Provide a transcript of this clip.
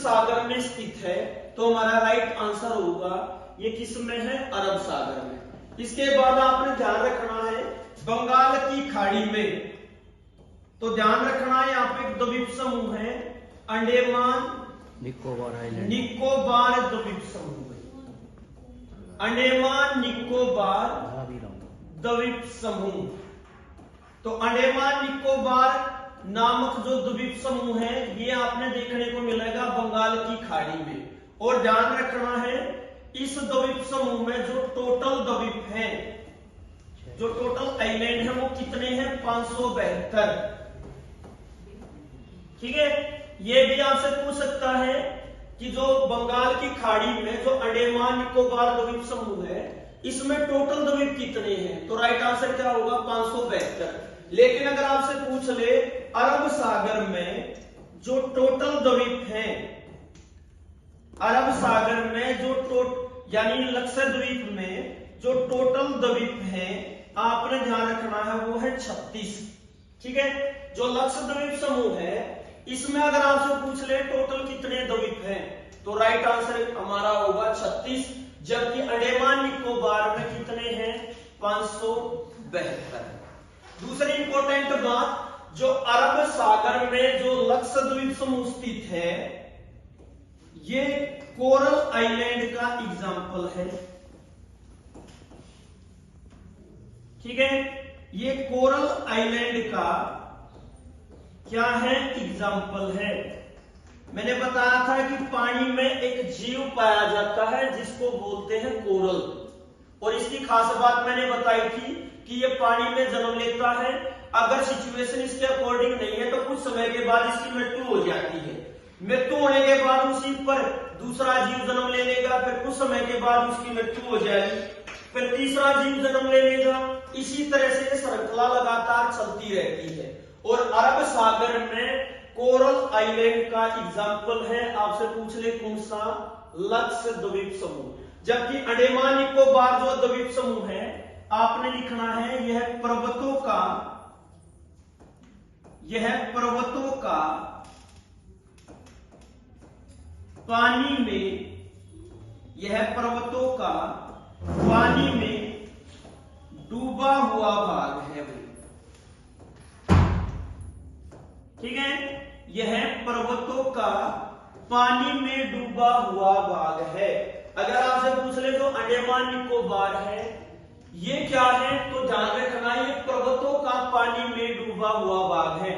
सागर में स्थित है, तो हमारा राइट आंसर होगा ये किस में है, अरब सागर में। इसके बाद आपने ध्यान रखना है बंगाल की खाड़ी में, तो ध्यान रखना है यहाँ पे एक द्वीप समूह है अंडमान निकोबार आइलैंड, निकोबार द्वीप समूह, अंडमान निकोबार द्वीप समूह। तो अंडमान निकोबार नामक जो द्वीप समूह है ये आपने देखने को मिलेगा बंगाल की खाड़ी में। और ध्यान रखना है इस द्वीप समूह में जो टोटल द्वीप हैं, जो टोटल आइलैंड है वो कितने हैं, 572। ठीक है, ये भी आपसे पूछ सकता है कि जो बंगाल की खाड़ी में जो अंडमान निकोबार द्वीप समूह है इसमें टोटल द्वीप कितने हैं, तो राइट आंसर क्या होगा, 572। लेकिन अगर आपसे पूछ ले अरब सागर में जो टोटल द्वीप हैं, अरब सागर में जो यानी लक्षद्वीप में जो टोटल द्वीप हैं आपने ध्यान रखना है वो है 36। ठीक है, जो लक्षद्वीप समूह है इसमें अगर आपसे पूछ ले टोटल कितने द्वीप हैं, तो राइट आंसर हमारा होगा 36, जबकि अंडमान निकोबार में कितने हैं, 572। दूसरी इंपॉर्टेंट बात, जो अरब सागर में जो लक्षद्वीप समूह स्थित है ये कोरल आइलैंड का एग्जाम्पल है। ठीक है, ये कोरल आइलैंड का क्या है, एग्जाम्पल है। मैंने बताया था कि पानी में एक जीव पाया जाता है जिसको बोलते हैं कोरल, और इसकी खास बात मैंने बताई थी कि ये पानी में जन्म लेता है। अगर सिचुएशन इसके अकॉर्डिंग नहीं है तो कुछ समय के बाद इसकी मृत्यु हो जाती है। मृत्यु होने के बाद उसी पर दूसरा जीव जन्म ले लेगा, फिर कुछ समय के बाद उसकी मृत्यु हो जाएगी, फिर तीसरा जीव जन्म ले लेगा। इसी तरह से ये श्रृंखला लगातार चलती रहती है। और अरब सागर में कोरल आइलैंड का एग्जाम्पल है, आपसे पूछ ले कौन सा, लक्षद्वीप समूह। जबकि अंडमान निकोबार जो द्वीप समूह है आपने लिखना है यह पर्वतों का पानी में, यह पर्वतों का पानी में डूबा हुआ भाग है वो। ठीक है, यह पर्वतों का पानी में डूबा हुआ भाग है। अगर आपसे पूछ ले जो अंडमान निकोबार है ये क्या है, तो ध्यान रखना ये पर्वतों का पानी में डूबा हुआ भाग है।